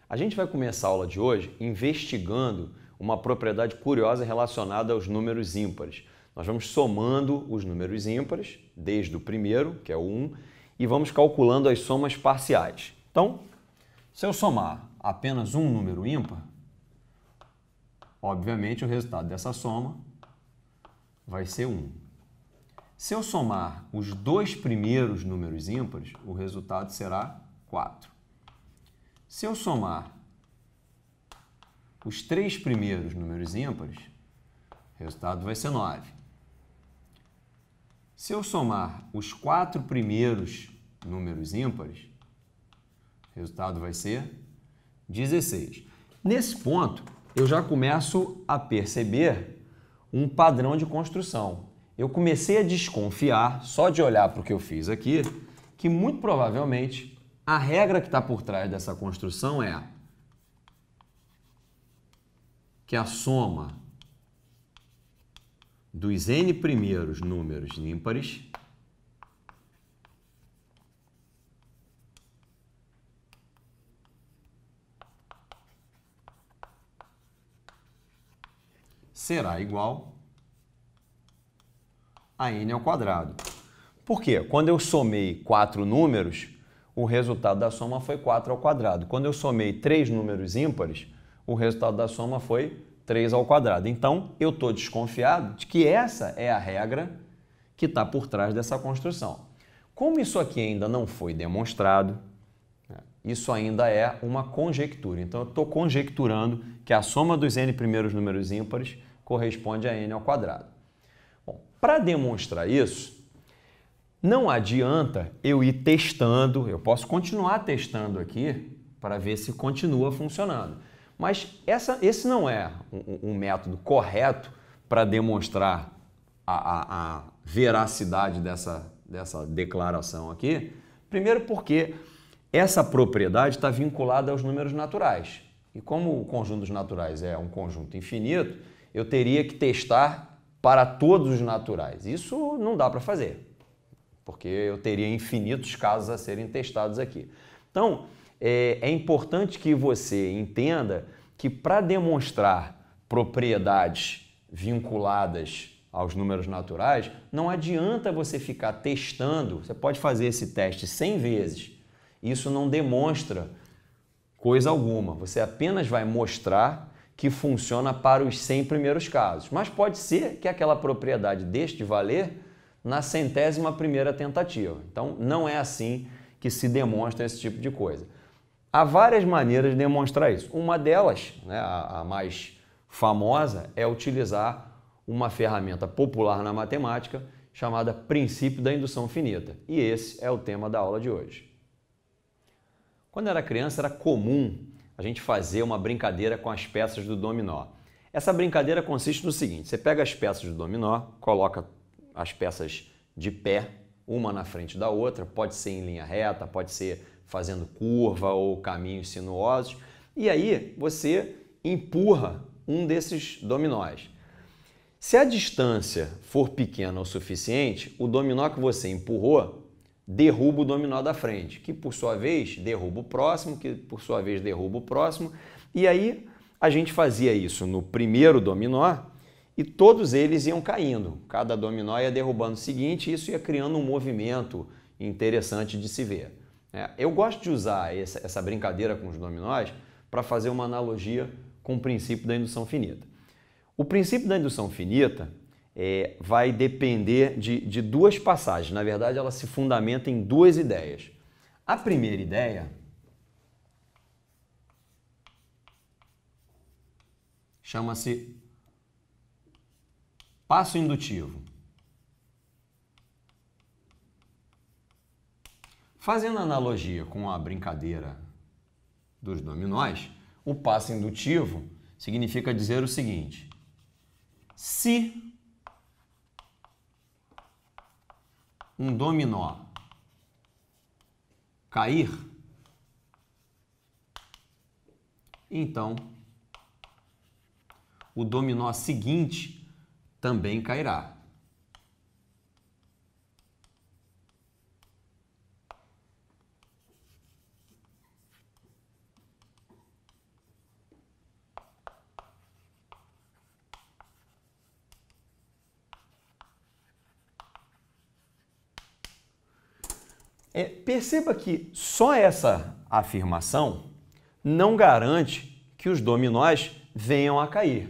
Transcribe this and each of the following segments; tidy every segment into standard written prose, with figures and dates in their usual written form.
A gente vai começar a aula de hoje investigando uma propriedade curiosa relacionada aos números ímpares. Nós vamos somando os números ímpares, desde o primeiro, que é o 1, e vamos calculando as somas parciais. Então, se eu somar apenas um número ímpar, obviamente o resultado dessa soma vai ser 1. Se eu somar os dois primeiros números ímpares, o resultado será 4. Se eu somar os três primeiros números ímpares, o resultado vai ser 9. Se eu somar os quatro primeiros números ímpares, o resultado vai ser 16. Nesse ponto, eu já começo a perceber um padrão de construção. Eu comecei a desconfiar, só de olhar para o que eu fiz aqui, que muito provavelmente a regra que está por trás dessa construção é que a soma dos n primeiros números ímpares será igual a n ao quadrado. Por quê? Quando eu somei 4 números, o resultado da soma foi 4 ao quadrado. Quando eu somei 3 números ímpares, o resultado da soma foi 3 ao quadrado. Então, eu estou desconfiado de que essa é a regra que está por trás dessa construção. Como isso aqui ainda não foi demonstrado, isso ainda é uma conjectura. Então, eu estou conjecturando que a soma dos n primeiros números ímpares corresponde a n ao quadrado. Bom, para demonstrar isso, não adianta eu ir testando, eu posso continuar testando aqui para ver se continua funcionando. Mas esse não é um método correto para demonstrar a veracidade dessa declaração aqui. Primeiro porque essa propriedade está vinculada aos números naturais. E como o conjunto dos naturais é um conjunto infinito, eu teria que testar para todos os naturais. Isso não dá para fazer, porque eu teria infinitos casos a serem testados aqui. Então, é importante que você entenda que para demonstrar propriedades vinculadas aos números naturais, não adianta você ficar testando, você pode fazer esse teste 100 vezes, isso não demonstra coisa alguma, você apenas vai mostrar que funciona para os 100 primeiros casos, mas pode ser que aquela propriedade deixe de valer na 100ª tentativa. Então, não é assim que se demonstra esse tipo de coisa. Há várias maneiras de demonstrar isso. Uma delas, né, a mais famosa, é utilizar uma ferramenta popular na matemática chamada princípio da indução finita. E esse é o tema da aula de hoje. Quando era criança, era comum a gente fazer uma brincadeira com as peças do dominó. Essa brincadeira consiste no seguinte: você pega as peças do dominó, coloca as peças de pé, uma na frente da outra, pode ser em linha reta, pode ser fazendo curva ou caminhos sinuosos, e aí você empurra um desses dominós. Se a distância for pequena o suficiente, o dominó que você empurrou derruba o dominó da frente, que por sua vez derruba o próximo, que por sua vez derruba o próximo, e aí a gente fazia isso no primeiro dominó, e todos eles iam caindo. Cada dominó ia derrubando o seguinte, e isso ia criando um movimento interessante de se ver. Eu gosto de usar essa brincadeira com os dominós para fazer uma analogia com o princípio da indução finita. O princípio da indução finita vai depender de duas passagens. Na verdade, ela se fundamenta em duas ideias. A primeira ideia chama-se passo indutivo. Fazendo analogia com a brincadeira dos dominós, o passo indutivo significa dizer o seguinte: se um dominó cair, então o dominó seguinte também cairá. Perceba que só essa afirmação não garante que os dominós venham a cair.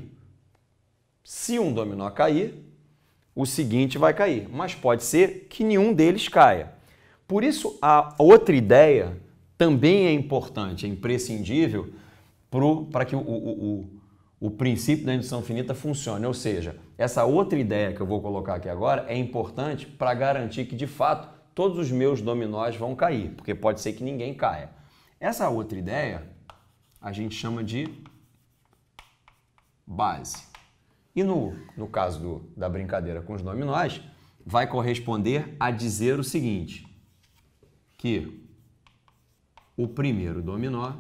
Se um dominó cair, o seguinte vai cair, mas pode ser que nenhum deles caia. Por isso, a outra ideia também é importante, é imprescindível para que o princípio da indução finita funcione. Ou seja, essa outra ideia que eu vou colocar aqui agora é importante para garantir que, de fato, todos os meus dominós vão cair, porque pode ser que ninguém caia. Essa outra ideia a gente chama de base. E no caso da brincadeira com os dominós, vai corresponder a dizer o seguinte, que o primeiro dominó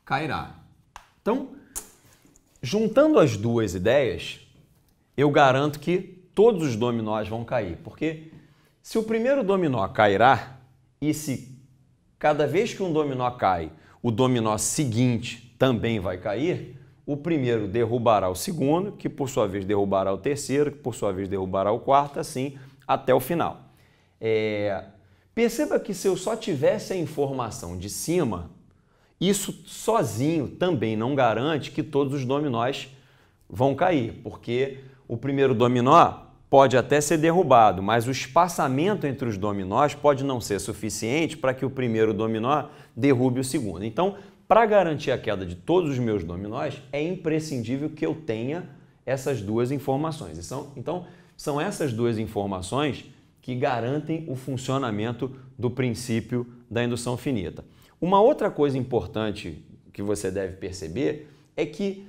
cairá. Então, juntando as duas ideias, eu garanto que todos os dominós vão cair, porque se o primeiro dominó cairá e se cada vez que um dominó cai, o dominó seguinte também vai cair, o primeiro derrubará o segundo, que por sua vez derrubará o terceiro, que por sua vez derrubará o quarto, assim até o final. Perceba que se eu só tivesse a informação de cima, isso sozinho também não garante que todos os dominós vão cair, porque o primeiro dominó pode até ser derrubado, mas o espaçamento entre os dominós pode não ser suficiente para que o primeiro dominó derrube o segundo. Então, para garantir a queda de todos os meus dominós, é imprescindível que eu tenha essas duas informações. Então, são essas duas informações que garantem o funcionamento do princípio da indução finita. Uma outra coisa importante que você deve perceber é que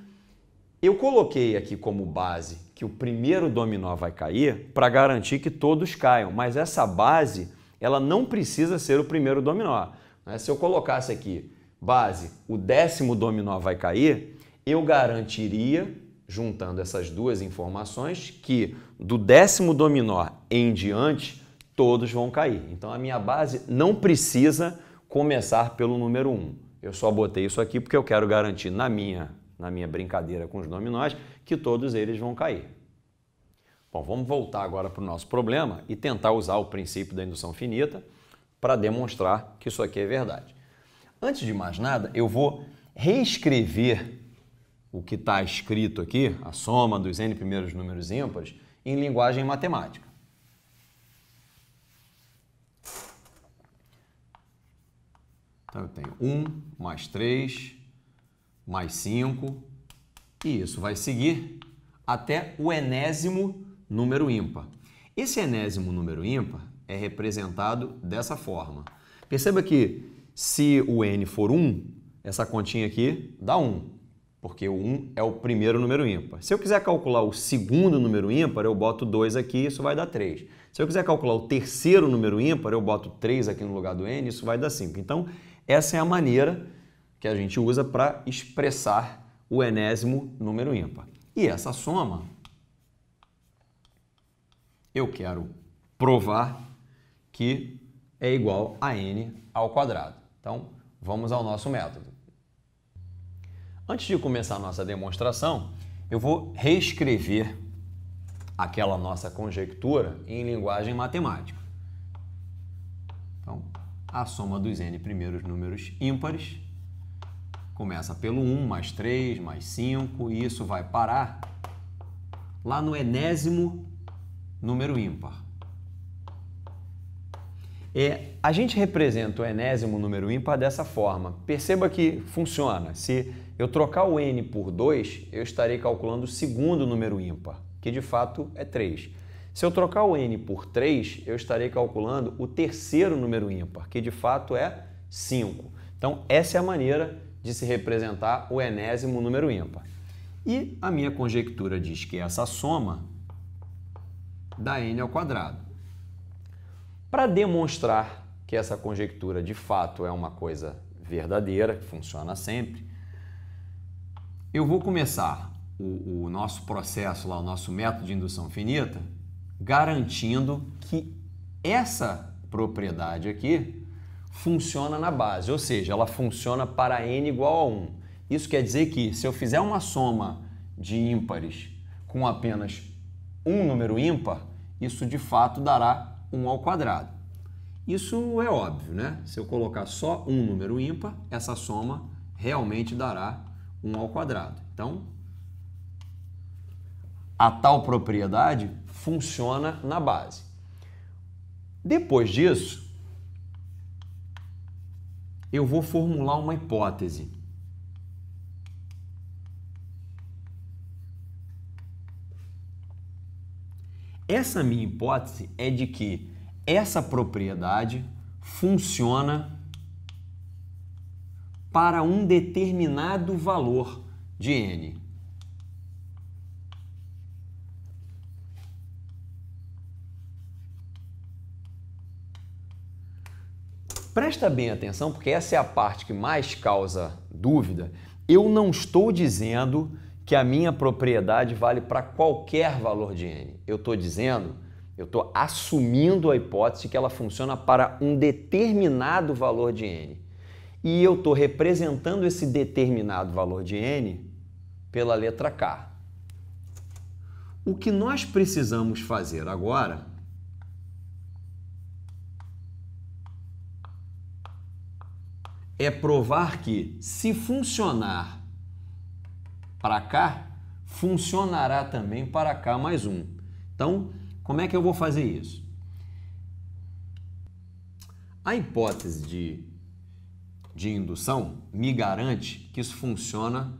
eu coloquei aqui como base que o primeiro dominó vai cair para garantir que todos caiam, mas essa base ela não precisa ser o primeiro dominó. Se eu colocasse aqui base, o 10º dominó vai cair, eu garantiria, juntando essas duas informações, que do 10º dominó em diante, todos vão cair. Então a minha base não precisa começar pelo número 1. Eu só botei isso aqui porque eu quero garantir na minha brincadeira com os dominós, que todos eles vão cair. Bom, vamos voltar agora para o nosso problema e tentar usar o princípio da indução finita para demonstrar que isso aqui é verdade. Antes de mais nada, eu vou reescrever o que está escrito aqui, a soma dos n primeiros números ímpares, em linguagem matemática. Então, eu tenho 1 mais 3 mais 5, e isso vai seguir até o enésimo número ímpar. Esse enésimo número ímpar é representado dessa forma. Perceba que se o n for 1, essa continha aqui dá 1, porque o 1 é o primeiro número ímpar. Se eu quiser calcular o segundo número ímpar, eu boto 2 aqui, isso vai dar 3. Se eu quiser calcular o terceiro número ímpar, eu boto 3 aqui no lugar do n, isso vai dar 5. Então, essa é a maneira que a gente usa para expressar o enésimo número ímpar. E essa soma, eu quero provar que é igual a n ao quadrado. Então, vamos ao nosso método. Antes de começar a nossa demonstração, eu vou reescrever aquela nossa conjectura em linguagem matemática. Então, a soma dos n primeiros números ímpares começa pelo 1, mais 3, mais 5, e isso vai parar lá no enésimo número ímpar. A gente representa o enésimo número ímpar dessa forma. Perceba que funciona. Se eu trocar o n por 2, eu estarei calculando o segundo número ímpar, que de fato é 3. Se eu trocar o n por 3, eu estarei calculando o terceiro número ímpar, que de fato é 5. Então, essa é a maneira de se representar o enésimo número ímpar. E a minha conjectura diz que essa soma dá n ao quadrado. Para demonstrar que essa conjectura de fato é uma coisa verdadeira, que funciona sempre, eu vou começar o nosso processo, lá, o nosso método de indução finita, garantindo que essa propriedade aqui funciona na base, ou seja, ela funciona para n igual a 1. Isso quer dizer que se eu fizer uma soma de ímpares com apenas um número ímpar, isso de fato dará 1 ao quadrado. Isso é óbvio, né? Se eu colocar só um número ímpar, essa soma realmente dará 1 ao quadrado. Então, a tal propriedade funciona na base. Depois disso, eu vou formular uma hipótese. Essa minha hipótese é de que essa propriedade funciona para um determinado valor de n. Presta bem atenção, porque essa é a parte que mais causa dúvida. Eu não estou dizendo que a minha propriedade vale para qualquer valor de n. Eu estou assumindo a hipótese que ela funciona para um determinado valor de n. E eu estou representando esse determinado valor de n pela letra K. O que nós precisamos fazer agora é provar que, se funcionar para K, funcionará também para K mais 1. Então, como é que eu vou fazer isso? A hipótese de indução me garante que isso funciona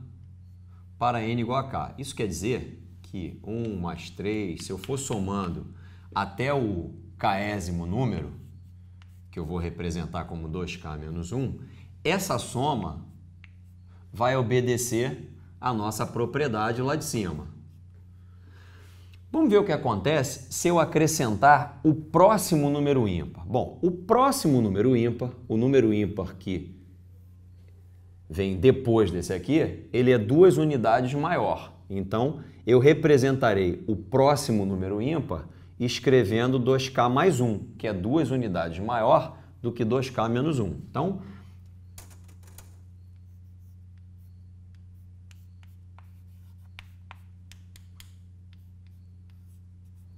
para n igual a K. Isso quer dizer que 1 mais 3, se eu for somando até o késimo número, que eu vou representar como 2K menos 1, essa soma vai obedecer à nossa propriedade lá de cima. Vamos ver o que acontece se eu acrescentar o próximo número ímpar. Bom, o próximo número ímpar, o número ímpar que vem depois desse aqui, ele é 2 unidades maior. Então, eu representarei o próximo número ímpar escrevendo 2K mais 1, que é 2 unidades maior do que 2K menos 1. Então,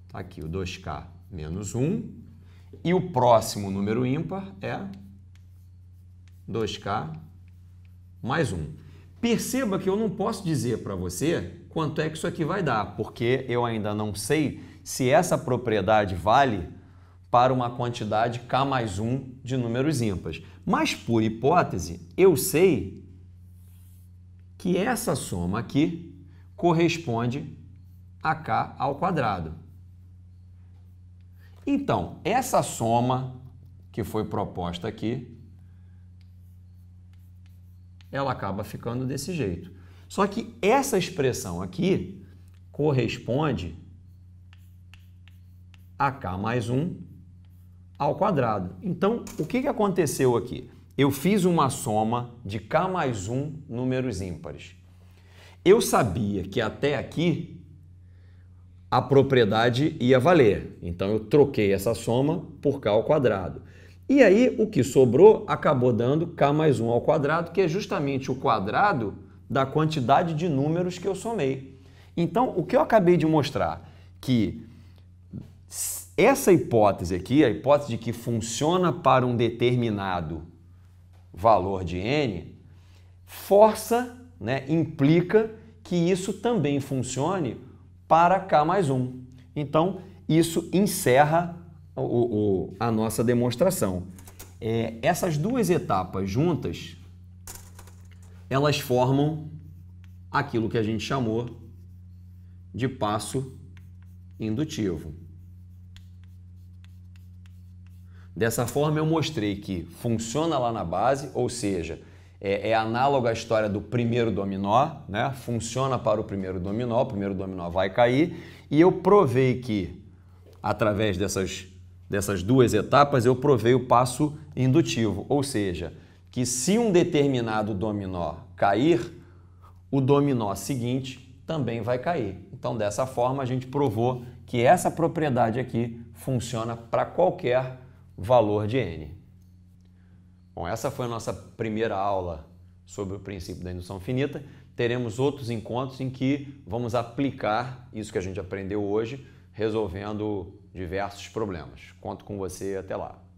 tá aqui o 2K menos 1 e o próximo número ímpar é 2K mais 1. Perceba que eu não posso dizer para você quanto é que isso aqui vai dar, porque eu ainda não sei se essa propriedade vale para uma quantidade K mais 1 de números ímpares. Mas, por hipótese, eu sei que essa soma aqui corresponde a K ao quadrado. Então, essa soma que foi proposta aqui, ela acaba ficando desse jeito. Só que essa expressão aqui corresponde a K mais 1 ao quadrado. Então, o que aconteceu aqui? Eu fiz uma soma de K mais 1 números ímpares. Eu sabia que até aqui a propriedade ia valer. Então, eu troquei essa soma por K ao quadrado. E aí, o que sobrou acabou dando K mais 1 ao quadrado, que é justamente o quadrado da quantidade de números que eu somei. Então, o que eu acabei de mostrar? Que essa hipótese aqui, a hipótese de que funciona para um determinado valor de n, força, né, implica que isso também funcione para K mais 1. Então, isso encerra a nossa demonstração. Essas duas etapas juntas, elas formam aquilo que a gente chamou de passo indutivo. Dessa forma, eu mostrei que funciona lá na base, ou seja, é análogo à história do primeiro dominó, né? Funciona para o primeiro dominó vai cair, e eu provei que, através dessas duas etapas, eu provei o passo indutivo, ou seja, que se um determinado dominó cair, o dominó seguinte também vai cair. Então, dessa forma, a gente provou que essa propriedade aqui funciona para qualquer valor de n. Bom, essa foi a nossa primeira aula sobre o princípio da indução finita. Teremos outros encontros em que vamos aplicar isso que a gente aprendeu hoje, resolvendo diversos problemas. Conto com você até lá.